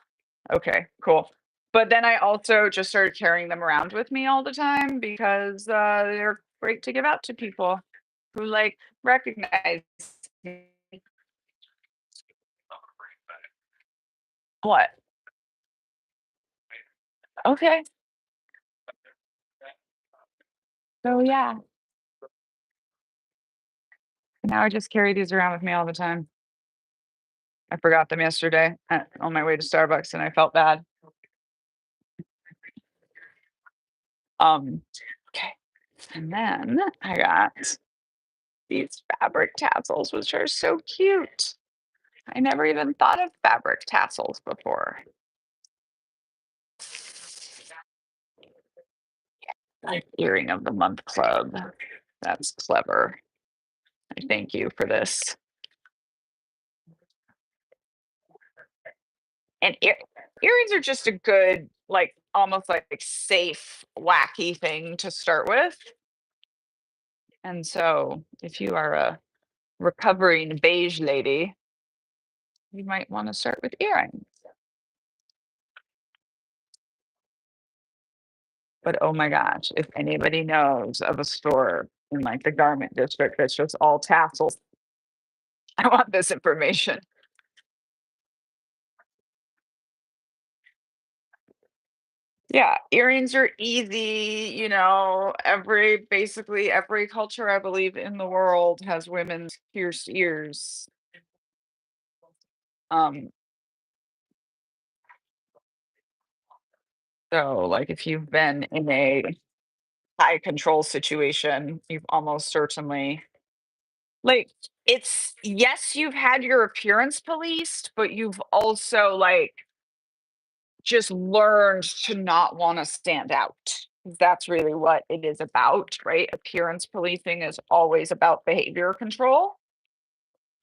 Okay, cool. But then I also just started carrying them around with me all the time because they're great to give out to people who like recognize me. What? Okay. So yeah. Now I just carry these around with me all the time. I forgot them yesterday on my way to Starbucks and I felt bad. Okay. And then I got these fabric tassels, which are so cute. I never even thought of fabric tassels before. Like earring of the month club. That's clever. I thank you for this. And earrings are just a good, like almost like safe, wacky thing to start with. And so if you are a recovering beige lady, you might want to start with earrings. But oh my gosh, if anybody knows of a store in like the garment district that's just all tassels, I want this information. Yeah, earrings are easy, basically every culture I believe in the world has women's pierced ears. Um, so like if you've been in a high control situation, you've almost certainly like it's yes, you've had your appearance policed, but you've also like just learned to not want to stand out. That's really what it is about, right? Appearance policing is always about behavior control.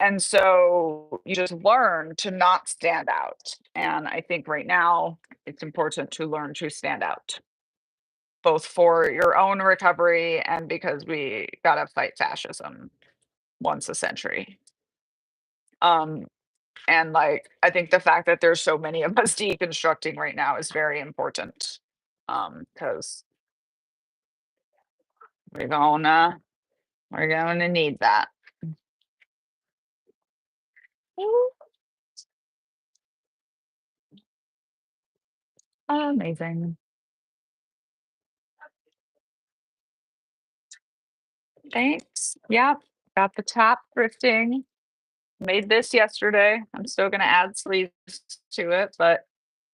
And so you just learn to not stand out. And I think right now it's important to learn to stand out, both for your own recovery and because we got to fight fascism once a century. Um, and like, I think the fact that there's so many of us deconstructing right now is very important. Because we're gonna we're gonna need that. Ooh, amazing. Thanks. Yep. Got the top thrifting. Made this yesterday. I'm still gonna add sleeves to it, but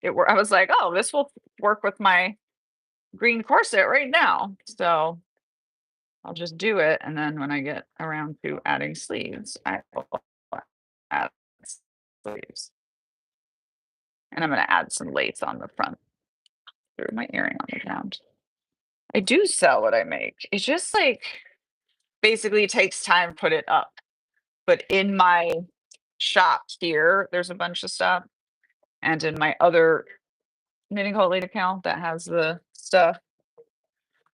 I was like, oh, this will work with my green corset right now. So I'll just do it. And then when I get around to adding sleeves, I will add sleeves. And I'm gonna add some lace on the front through my earring on the ground. I do sell what I make. It just like basically takes time to put it up. But in my shop here, there's a bunch of stuff. And in my other knitting whole lead account that has the stuff,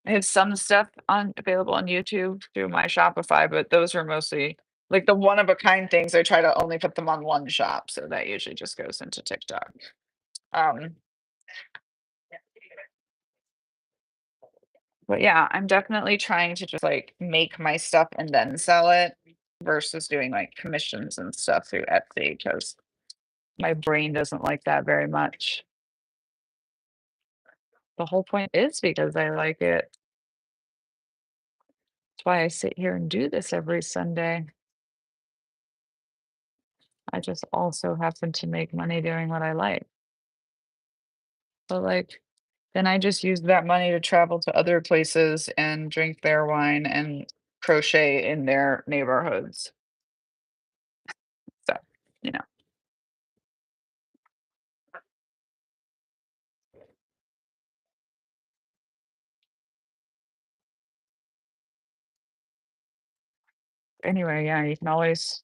I have some stuff on available on YouTube through my Shopify, but those are mostly like the one of a kind things. I try to only put them on one shop, so that usually just goes into TikTok. Um, But yeah, I'm definitely trying to just like make my stuff and then sell it versus doing like commissions and stuff through Etsy because my brain doesn't like that very much. The whole point is because I like it. That's why I sit here and do this every Sunday. I just also happen to make money doing what I like. But like, then I just use that money to travel to other places and drink their wine and crochet in their neighborhoods. So, you know, anyway, yeah, you can always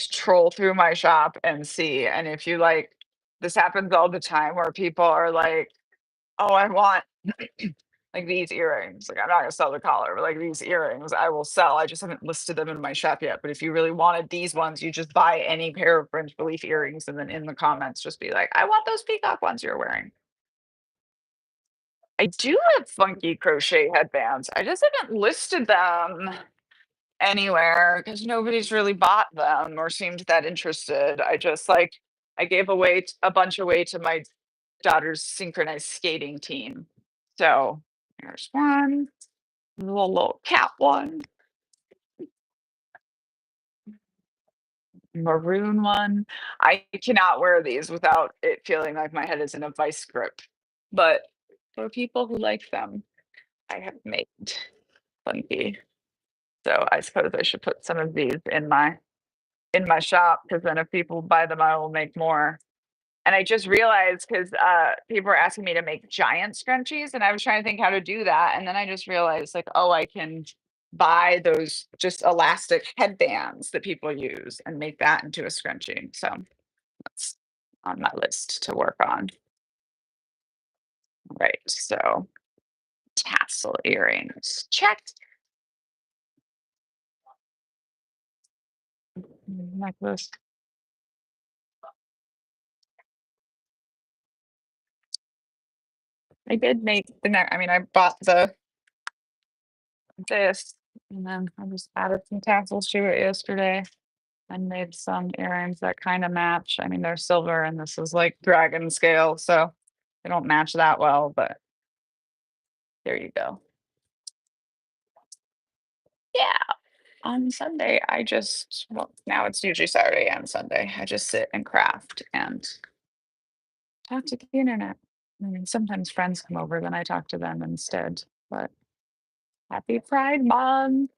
troll through my shop and see. And if you like, this happens all the time where people are like, oh, I want like these earrings. Like I'm not gonna sell the collar, but like these earrings I will sell. I just haven't listed them in my shop yet. But if you really wanted these ones, you just buy any pair of French relief earrings and then in the comments just be like, I want those peacock ones you're wearing. I do have funky crochet headbands. I just haven't listed them anywhere because nobody's really bought them or seemed that interested. I just like I gave away a bunch away to my daughter's synchronized skating team. So there's one, little cat one, maroon one. I cannot wear these without it feeling like my head is in a vice grip. But for people who like them, I have made funky. So I suppose I should put some of these in my shop because then if people buy them, I will make more. And I just realized because people were asking me to make giant scrunchies, and I was trying to think how to do that. And then I just realized, like, oh, I can buy those just elastic headbands that people use and make that into a scrunchie. So that's on my list to work on. Right. So tassel earrings. Check. Necklace. I did make the neck. I mean, I bought this and then I just added some tassels to it yesterday and made some earrings that kind of match. I mean, they're silver and this is like dragon scale, so they don't match that well, but there you go. Yeah. On Sunday, well, now it's usually Saturday and Sunday. I just sit and craft and talk to the internet. I mean, sometimes friends come over, then I talk to them instead. But happy Pride Month.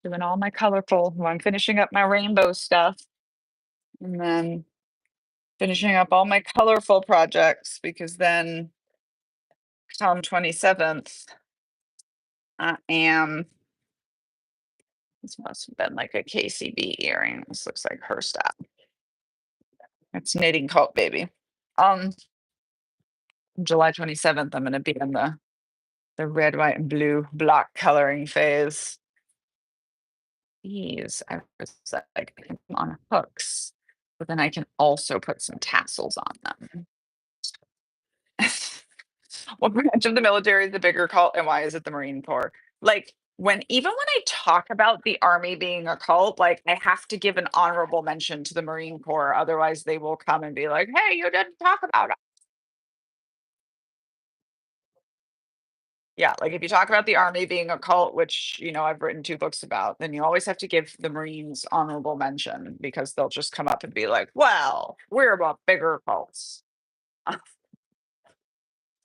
Doing all my colorful. Well, I'm finishing up my rainbow stuff and then finishing up all my colorful projects because then come 27th, I am this must have been like a KCB earring. This looks like her style. It's knitting cult baby. Um July 27th, I'm gonna be in the red, white, and blue block coloring phase. These I was like putting them on hooks, but then I can also put some tassels on them. What branch of the military is the bigger cult and why is it the Marine Corps? Like even when I talk about the army being a cult, like I have to give an honorable mention to the Marine Corps. Otherwise they will come and be like, hey, you didn't talk about it. Yeah, like if you talk about the army being a cult, which I've written two books about, then you always have to give the Marines honorable mention because they'll just come up and be like, well, we're about bigger cults.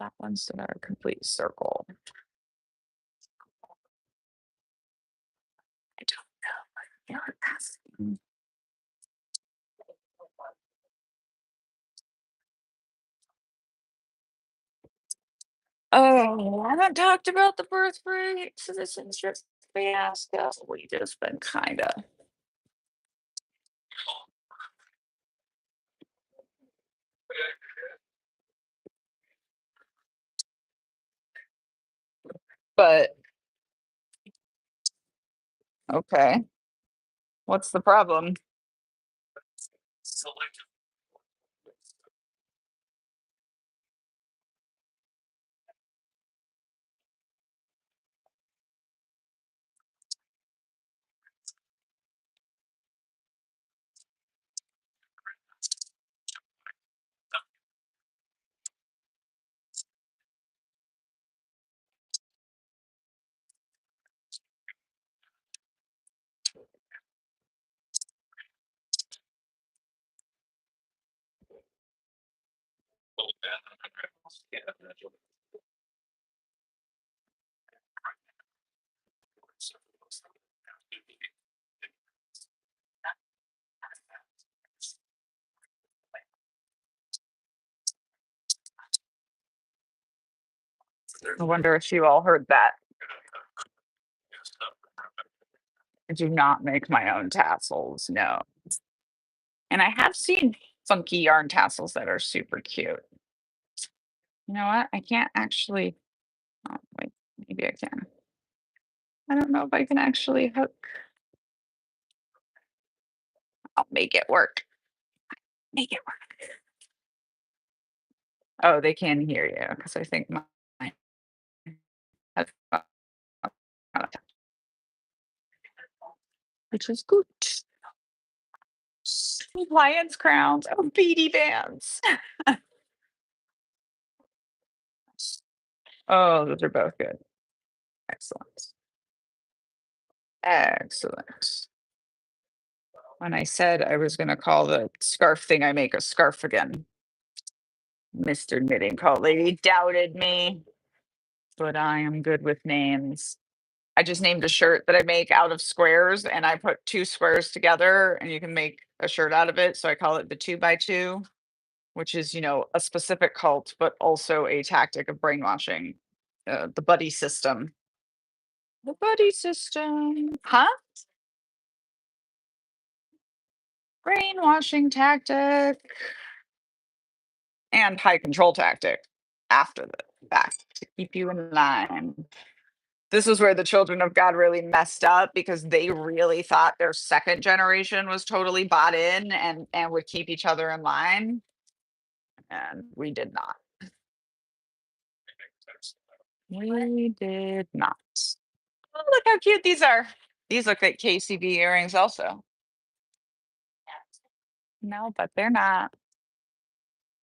That one's to our complete circle. I don't know. You're asking. Oh, I haven't talked about the birth rate citizenship fiasco. We just been kind of, but okay. What's the problem? I wonder if you all heard that. I do not make my own tassels, no. And I have seen funky yarn tassels that are super cute. You know what? I can't actually. Oh, wait, maybe I can. I don't know if I can actually hook. I'll make it work. Make it work. Oh, they can hear you because I think mine has which is good. Lions crowns. Oh, beady bands. Oh, those are both good. Excellent. Excellent. When I said I was going to call the scarf thing I make a scarf again, Mr. Knitting Cult Lady doubted me, but I am good with names. I just named a shirt that I make out of squares and I put two squares together and you can make a shirt out of it. So I call it the 2x2, which is, a specific cult, but also a tactic of brainwashing. The buddy system. The buddy system. Huh? Brainwashing tactic and high control tactic after the fact to keep you in line. This was where the children of God really messed up because they really thought their second generation was totally bought in and would keep each other in line. And we did not. We did not. Oh, look how cute these are. These look like KCB earrings also. No, but they're not.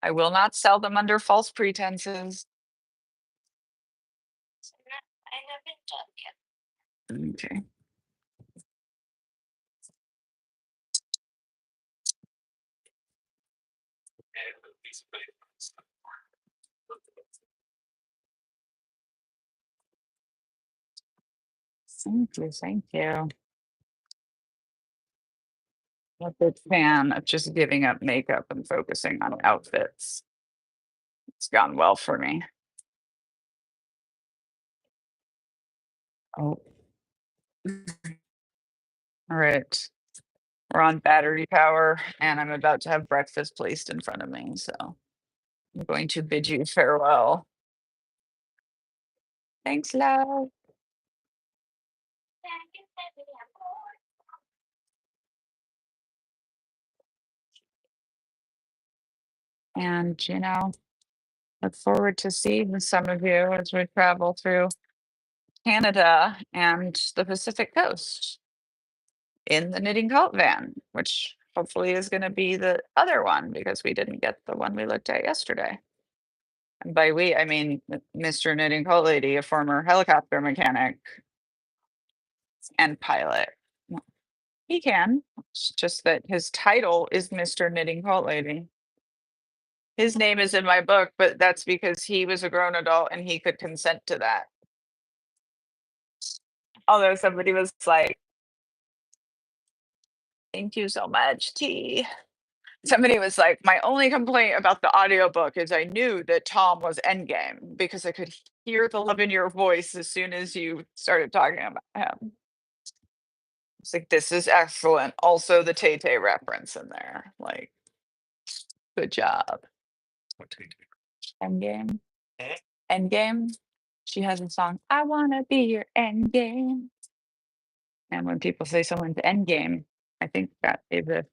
I will not sell them under false pretenses. I haven't done yet. Okay. Thank you. Thank you. I'm a big fan of just giving up makeup and focusing on outfits. It's gone well for me. Oh, all right. We're on battery power, and I'm about to have breakfast placed in front of me. So I'm going to bid you farewell. Thanks, love. And, look forward to seeing some of you as we travel through Canada and the Pacific Coast in the knitting cult van, which hopefully is going to be the other one because we didn't get the one we looked at yesterday. And by we, I mean Mr. Knitting Cult Lady, a former helicopter mechanic and pilot. He can. It's just that his title is Mr. Knitting Cult Lady. His name is in my book, but that's because he was a grown adult and he could consent to that. Although somebody was like, thank you so much, T. Somebody was like, my only complaint about the audiobook is I knew that Tom was endgame because I could hear the love in your voice as soon as you started talking about him. It's like, this is excellent. Also, the Tay Tay reference in there. Like, good job. Endgame. Endgame. She has a song, I Wanna Be Your Endgame. And when people say someone's endgame, I think that is a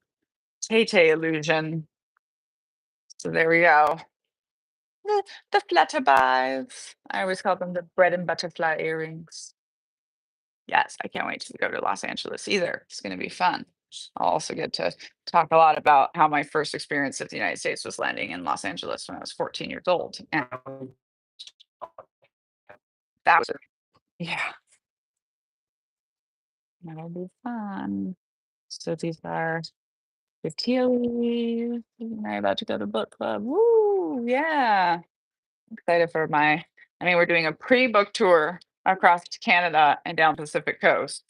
Tay Tay illusion. So there we go. The flutterbys. I always call them the bread and butterfly earrings. Yes, I can't wait to go to Los Angeles either. It's going to be fun. I'll also get to talk a lot about how my first experience of the United States was landing in Los Angeles when I was 14 years old. And that was, yeah, that'll be fun. So these are the Tealies. I'm about to go to book club. Woo! Yeah. Excited for we're doing a pre-book tour across to Canada and down Pacific Coast.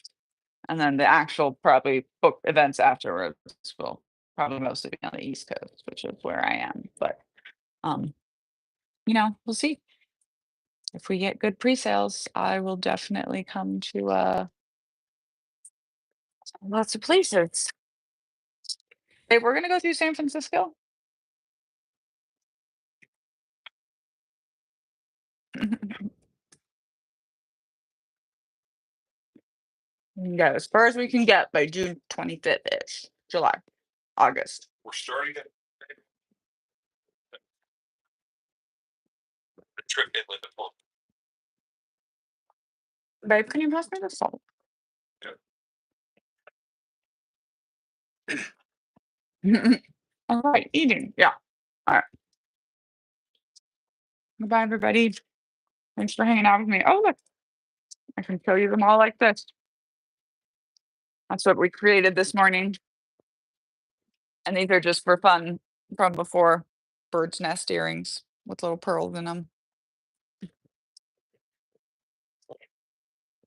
And then the actual probably book events afterwards will probably mostly be on the East Coast, which is where I am. But um, we'll see. If we get good pre-sales, I will definitely come to lots of places. Hey, we're gonna go through San Francisco. Yeah, as far as we can get by June 25th-ish. July, August. We're starting the trip inland of Palm. Babe, can you pass me the salt? All right, eating. Yeah. All right. Goodbye, everybody. Thanks for hanging out with me. Oh, look, I can show you them all like this. That's what we created this morning. And these are just for fun from before, bird's nest earrings with little pearls in them.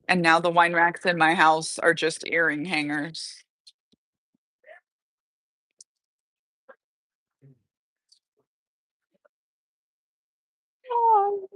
And now the wine racks in my house are just earring hangers. Oh.